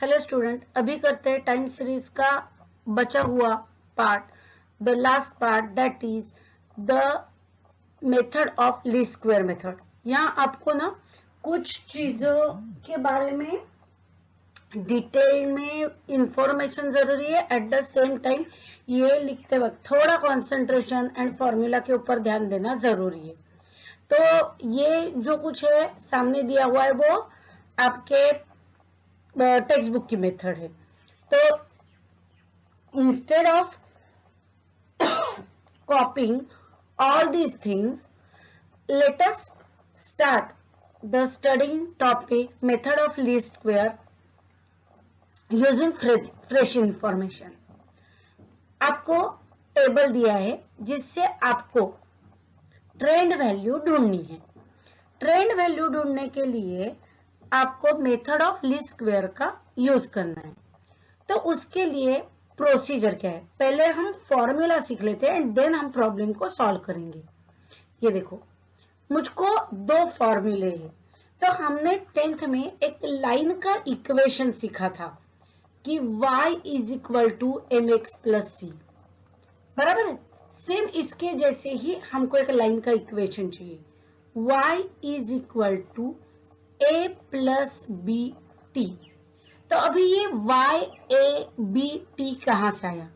Hello student, अभी करते हैं टाइम सीरीज का बचा हुआ part, the last part that is the method of least square method. यहाँ आपको ना कुछ चीजों के बारे में डिटेल में इंफॉर्मेशन जरूरी है। एट द सेम टाइम ये लिखते वक्त थोड़ा कंसंट्रेशन एंड फॉर्मूला के ऊपर ध्यान देना जरूरी है। तो ये जो कुछ है सामने दिया हुआ है वो आपके टेक्स्ट बुक की मेथड है। तो instead of कॉपिंग all these things, let us start the studying topic method of least square using fresh information. आपको टेबल दिया है जिससे आपको ट्रेंड वैल्यू ढूंढनी है। ट्रेंड वैल्यू ढूंढने के लिए आपको मेथड ऑफ लीस्ट स्क्वायर का यूज करना है। तो उसके लिए प्रोसीजर क्या है, पहले हम फॉर्मूला सीख लेते हैं एंड देन हम प्रॉब्लम को सॉल्व करेंगे। ये देखो, मुझको दो फॉर्मूले हैं। तो हमने 10th में एक लाइन का इक्वेशन सीखा था कि y is equal to mx plus C, बराबर है। सेम इसके जैसे ही हमको एक लाइन का इक्वेशन चाहिए, y is equal to a plus B t. तो अभी ये y a b t कहां से आया?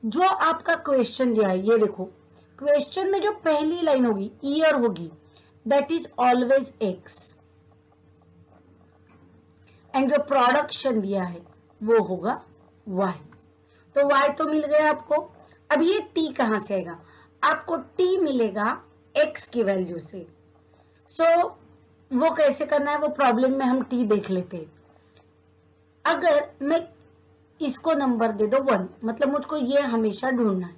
जो आपका क्वेश्चन दिया है, ये देखो क्वेश्चन में जो पहली लाइन होगी ईयर होगी, that is always x, and जो प्रोडक्शन दिया है वो होगा y। तो y तो मिल गया आपको। अब ये t कहां से आएगा? आपको t मिलेगा x की वैल्यू से। सो वो कैसे करना है वो प्रॉब्लम में हम t देख लेते हैं। अगर मैं इसको नंबर दे दो 1, मतलब मुझको ये हमेशा ढूंढना है।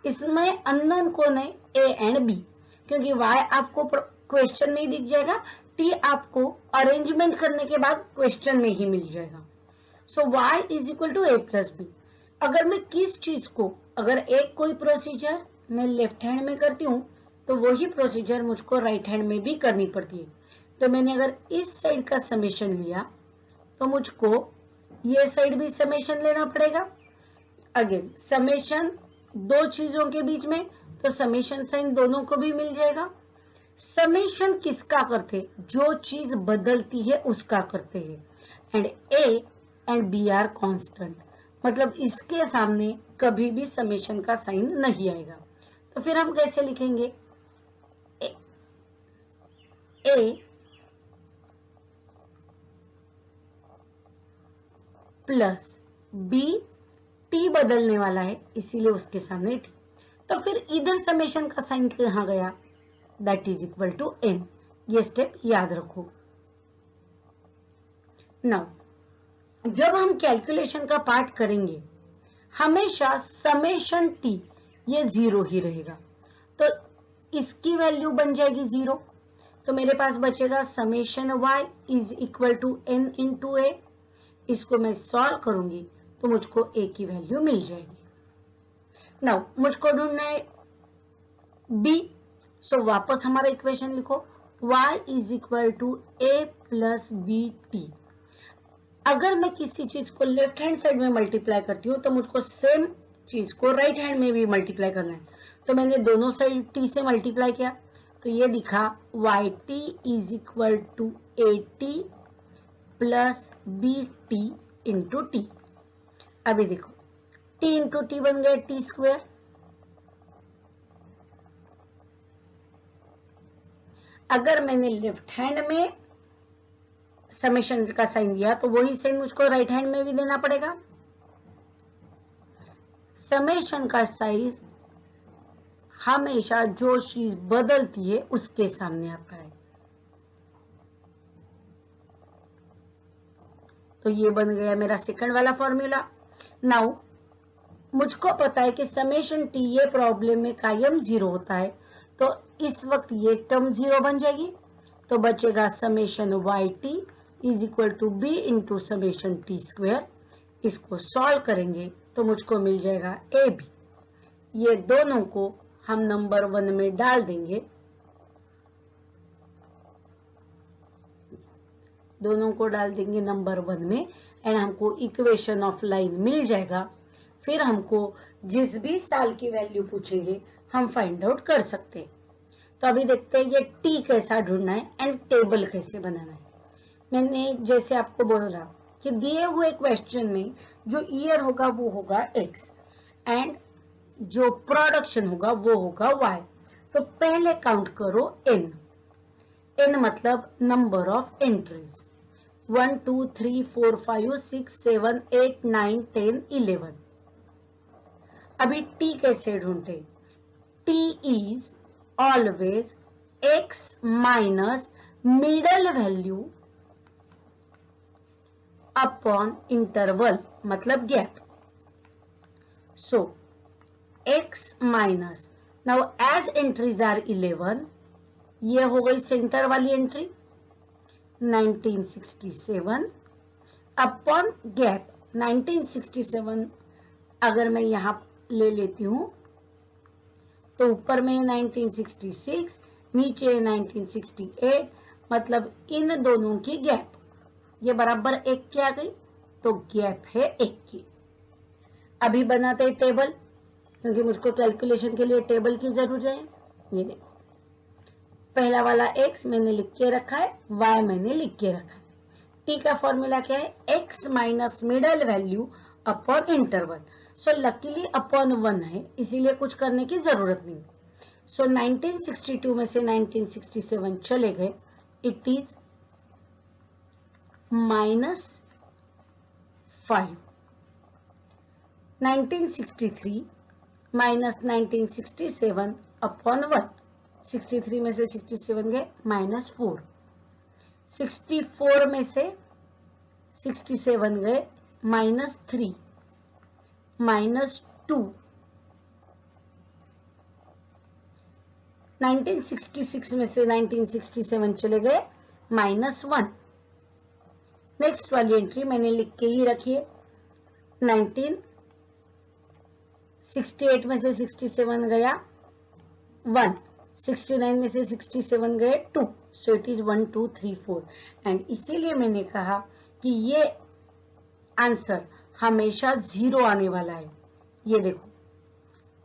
इसमें अननोन कौन है? a एंड b, क्योंकि y आपको क्वेश्चन में ही दिख जाएगा, t आपको अरेंजमेंट करने के बाद क्वेश्चन में ही मिल जाएगा। So y is equal to a plus b. अगर मैं किस चीज को, अगर एक कोई प्रोसीजर मैं लेफ्ट हैंड में करती हूँ तो वही प्रोसीजर मुझको राइट हैंड में भी करनी पड़ती है। तो मैंने अगर इस साइड का समेशन लिया तो मुझको ये साइड भी समेशन लेना पड़ेगा। अगेन समेशन दो चीजों के बीच में, तो समेशन साइन दोनों को भी मिल जाएगा। समेशन किसका करते? जो चीज बदलती है उसका करते हैं। And a and b are constant, मतलब इसके सामने कभी भी समेशन का साइन नहीं आएगा। तो फिर हम कैसे लिखेंगे? a प्लस बी, टी बदलने वाला है इसीलिए उसके सामने टी। तो फिर इधर समेशन का साइन कहां गया? That is equal to n। ये स्टेप याद रखो। नाउ जब हम कैलकुलेशन का पार्ट करेंगे हमेशा समेशन टी ये 0 ही रहेगा, तो इसकी वैल्यू बन जाएगी 0। तो मेरे पास बचेगा summation y is equal to n into A. इसको मैं सॉल्व करूंगी तो मुझको a की वैल्यू मिल जाएगी। नाउ मुझको ढूंढना है b। सो वापस हमारा इक्वेशन लिखो, y is equal to a plus B t. अगर मैं किसी चीज को लेफ्ट हैंड साइड में मल्टीप्लाई करती हूँ तो मुझको सेम चीज को राइट हैंड में भी मल्टीप्लाई करना है। तो मैंने दोनों साइड t से मल्टीप्लाई किया तो ये दिखा y t is equal to a t plus B t into t. अभी देखो t इंटू टी बन गया टी स्क्वायर। अगर मैंने लेफ्ट हैंड में समेशन का साइन दिया तो वही साइन मुझको राइट हैंड में भी देना पड़ेगा। समेशन का साइज हमेशा जो चीज बदलती है उसके सामने आता है। तो ये बन गया मेरा सेकंड वाला फॉर्मूला। नाउ मुझको पता है कि समेशन टी ये प्रॉब्लम में कायम 0 होता है, तो इस वक्त ये टर्म 0 बन जाएगी। तो बचेगा summation y t is equal to b into summation t square. इसको सॉल्व करेंगे तो मुझको मिल जाएगा ए बी। ये दोनों को हम नंबर 1 में डाल देंगे, दोनों को डाल देंगे नंबर 1 में एंड हमको इक्वेशन ऑफ लाइन मिल जाएगा, फिर हमको जिस भी साल की वैल्यू पूछेंगे हम फाइंड आउट कर सकते हैं। तो अभी देखते हैं ये टी कैसा ढूंढना है एंड टेबल कैसे बनाना है। मैंने जैसे आपको बोला कि दिए हुए क्वेश्चन में जो ईयर होगा वो होगा एक्स एंड जो प्रोडक्शन होगा वो होगा वाई। तो पहले काउंट करो एन। एन मतलब नंबर ऑफ एंट्रीज, 1 2 3 4 5 6 7 8 9 10 11। अभी टी कैसे ढूंढते? T is always X minus middle value upon interval मतलब gap. So X minus, now as entries are 11, ये हो गई सेंटर वाली एंट्री 1967 अपॉन गैप 1967। अगर मैं यहां ले लेती हूं तो ऊपर में 1966, नीचे 1968, मतलब इन दोनों की गैप ये बराबर एक की आ गई, तो गैप है एक की। अभी बनाते हैं टेबल, क्योंकि मुझको कैलकुलेशन के लिए टेबल की जरूरत है। ये देखो, पहला वाला x मैंने लिख के रखा है, y मैंने लिख के रखा है। t का फॉर्मूला क्या है? x minus middle value upon interval. So luckily upon 1 है, इसीलिए कुछ करने की जरूरत नहीं। सो 1962 में से 1967 चले गए, इट इज -5। 1963 माइनस 1967 अपॉन 1, 63 में से 67 गए -4, 64 में से 67 गए -3, -2, 1966 में से 1967 चले गए -1। नेक्स्ट वाली एंट्री मैंने लिख के ही रखी है, 1968 में से 67 गया 1, 69 में से 67 गए 2, सो इट इज 1 2 3 4। एंड इसीलिए मैंने कहा कि ये आंसर हमेशा 0 आने वाला है। ये देखो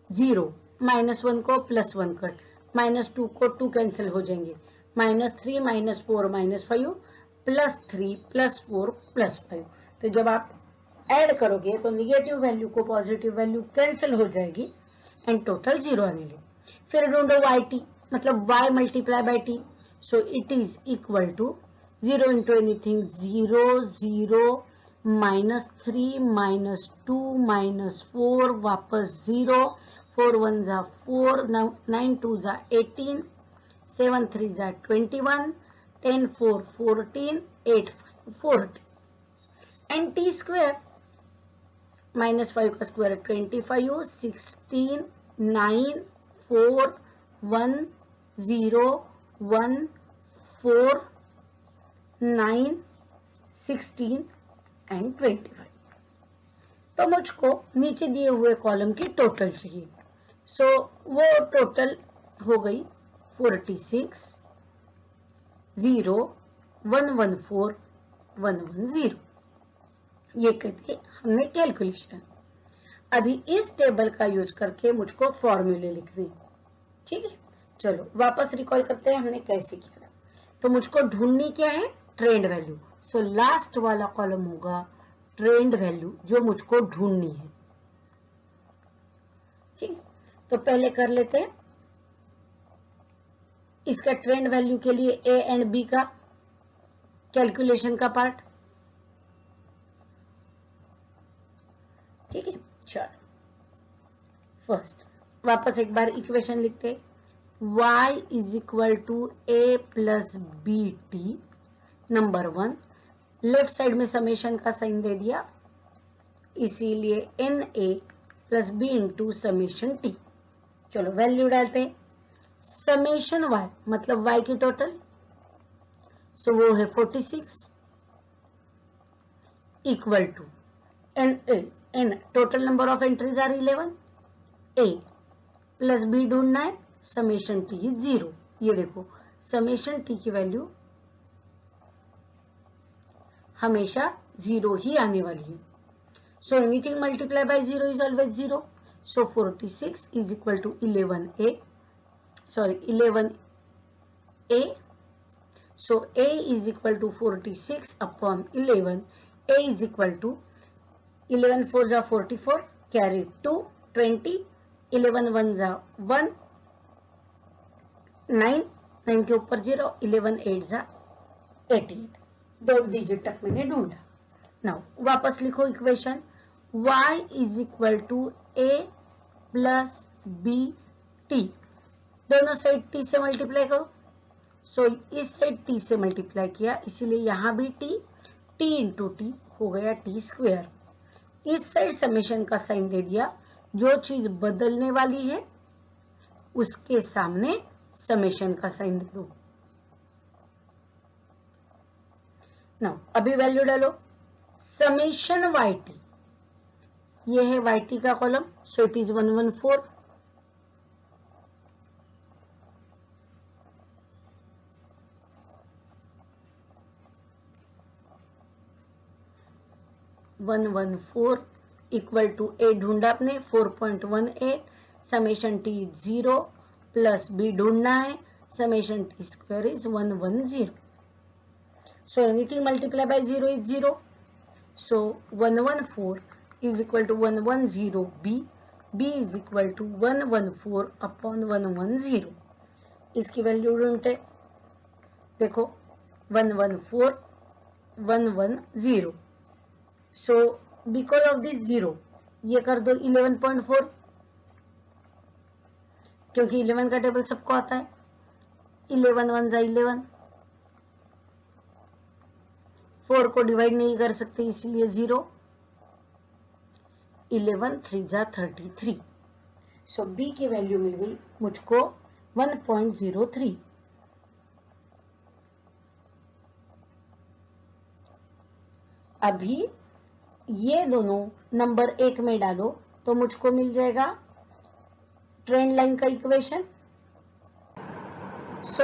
0, -1 को +1 कट, -2 को 2 कैंसिल हो जाएंगे, -3 -4 -5 +3 +4 +5। तो जब आप ऐड करोगे तो निगेटिव वैल्यू को पॉजिटिव वैल्यू कैंसिल हो जाएगी एंड टोटल 0 आने लगे। फिर ढूंढो वाई टी, मतलब y multiply by t. So it is equal to 0 into anything 0 0 -3 -2 -4 वापस 0, 4 1 जा 4, 9 2 जा 18, 7 3 जा 21, 10 4 14, 8 5 40 एंड टी स्क्वायर -5 का स्क्वायर 25, 16 9 4 1 0 1 4 9 16 एंड 25। तो मुझको नीचे दिए हुए कॉलम की टोटल चाहिए। सो वो टोटल हो गई 46 0 114 110। ये कहते हमने कैलकुलेशन। अभी इस टेबल का यूज करके मुझको फॉर्मूले लिखने, ठीक है। चलो वापस रिकॉल करते हैं हमने कैसे किया। तो मुझको ढूंढनी क्या है? Trend value. सो लास्ट वाला कॉलम होगा ट्रेंड वैल्यू जो मुझको ढूंढनी है, ठीक। तो पहले कर लेते हैं इसका ट्रेंड वैल्यू के लिए ए एंड बी का कैलकुलेशन का पार्ट, ठीक है। चलो फर्स्ट वापस एक बार इक्वेशन लिखते, y is equal to a plus B t, number 1। Left side में समेशन का साइन दे दिया, इसीलिए n a plus b into summation t. चलो वैल्यू डालते हैं, समेशन y मतलब y की टोटल, सो वो है 46 equal to n a, n total number of entries are 11, A plus B ढूंढना है, समेशन टी 0। ये देखो समेशन टी की वैल्यू हमेशा 0 ही आने वाली है. So anything multiplied by 0 is always 0. So 46 is equal to 11a. Sorry, 11a. So a is equal to 46 upon 11. A is equal to 11 4s are 44. Carry 2, 20. 11 1s are 1. 9. 9 के ऊपर 0. 11 8s are 88. 2 digit तक मैंने ढूंढा. Now वापस लिखो equation. y is equal to a plus b t. दोनों side t से multiply करो. सो इस साइड t से मल्टीप्लाई किया, इसीलिए यहाँ भी t इंटू टी हो गया t स्क्वायर. इस साइड समेशन का साइन दे दिया. जो चीज बदलने वाली है उसके सामने समेशन का साइन दे दो. नाउ अभी वैल्यू डालो. समेशन वाई टी, ये है वाई टी का column. So it is 114. Equal to A ढूंढा आपने 4.18. समेशन टी 0 प्लस बी ढूंढना है. Summation t square is 110. So anything multiply by 0 is 0. So 114 is equal to 110 b. b is equal to 114 upon 110. इसकी value ढूंढते. देखो 114 110. So because of this 0 ये कर दो 11.4, क्योंकि 11 का टेबल सबको आता है. 11 1 जा 11. 4 को डिवाइड नहीं कर सकते इसलिए 0. 11 3 जा 33. सो बी की वैल्यू मिल गई मुझको 1.03. अभी ये दोनों नंबर 1 में डालो तो मुझको मिल जाएगा ट्रेंड लाइन का equation. So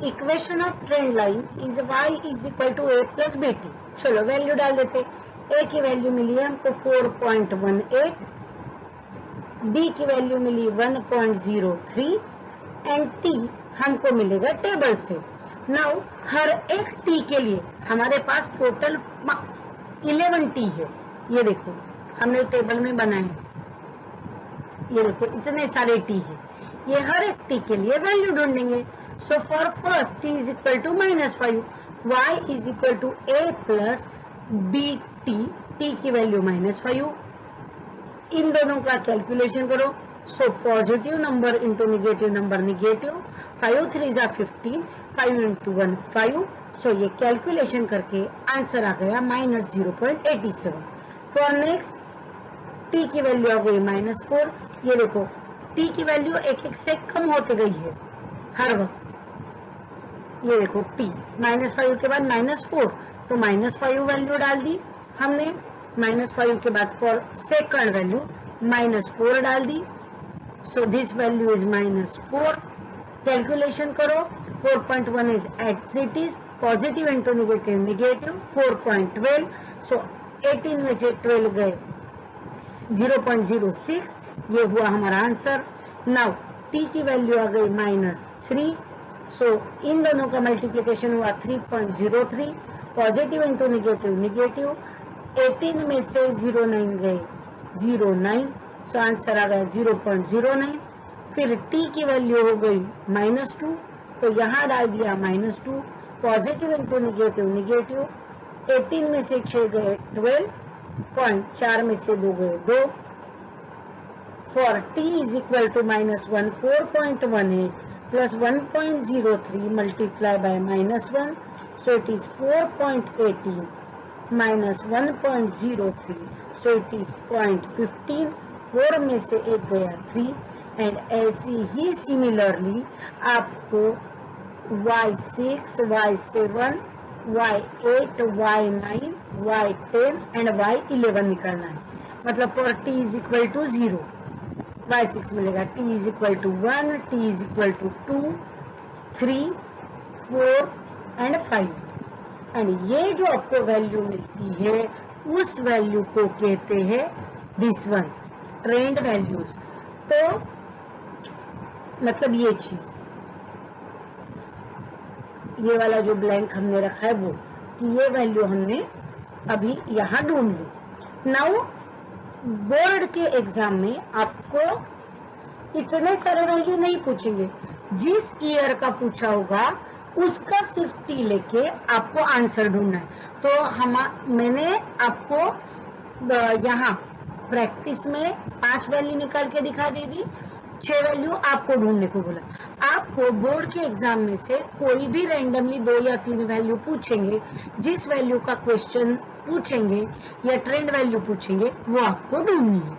equation of trend line is y is equal to a plus B T. चलो वैल्यू डाल देते. a की वैल्यू मिली है हमको 4.18. b की वैल्यू मिली 1.03 एंड t हमको मिलेगा टेबल से. नाउ हर एक t के लिए हमारे पास टोटल 11 t है. ये देखो हमने टेबल में बनाए. ये देखो इतने सारे t है. ये हर एक t के लिए वैल्यू ढूंढेंगे. So for first t is equal to -5. y is equal to a plus B T. t की वैल्यू -5. इन दोनों का कैलकुलेशन करो. So positive number into negative number negative. 5 3 जा 15. 5 इंटू 1 5. सो ये कैलकुलेशन करके आंसर आ गया -0.87. फॉर नेक्स्ट t की वैल्यू आ गई -4. ये देखो t की वैल्यू एक से कम होते गई है हर वक्त. ये देखो t -5 के बाद -4, तो -5 वैल्यू डाल दी हमने. -5 के बाद फॉर सेकंड वैल्यू -4 डाल दी. So this value is -4. Calculation करो. 4.1 is eight it is. Positive into negative negative. 4.12. सो 18 में से 12 गए 0.06. ये हुआ हमारा आंसर. नाउ t की वैल्यू आ गई -3. सो इन दोनों का मल्टीप्लिकेशन हुआ 3.03. Positive into negative negative. 18 में से 09 गए 09. सो आंसर आ गया 0.09. फिर t की वैल्यू हो गई -2, तो यहाँ डाल दिया -2. Positive into negative negative. 18 में से 6 गए 12. 4 में से 2 गए 2. For t is equal to -1 4.18 plus 1.03 multiplied by -1. So it is 4.18 minus 1.03. So it is 0.15. 4 में से 1 गया 3. एंड ऐसी ही सिमिलरली आपको y6, y7, y8, y9, y10 and y11 निकालना है. मतलब for t is equal to 0 y6 मिलेगा. t is equal to 1, t is equal to 2, 3, 4 and 5. And ये जो आपको वैल्यू मिलती है उस वैल्यू को कहते हैं दिस वन ट्रेंड वैल्यूज। तो मतलब ये चीज, ये वाला जो ब्लैंक हमने रखा है वो, कि ये वैल्यू हमने अभी यहाँ ढूंढ ली। नाउ बोर्ड के एग्जाम में आपको इतने सारे वैल्यू नहीं पूछेंगे, जिस ईयर का पूछा होगा उसका सिर्फ टी लेके आपको आंसर ढूंढना है। तो मैंने आपको यहाँ प्रैक्टिस में 5 वैल्यू निकाल के दिखा दी थी, 6 वैल्यू आपको ढूंढने को बोला। आपको बोर्ड के एग्जाम में से कोई भी रैंडमली 2 या 3 वैल्यू पूछेंगे, जिस वैल्यू का क्वेश्चन पूछेंगे या ट्रेंड वैल्यू पूछेंगे वो आपको ढूंढनी है।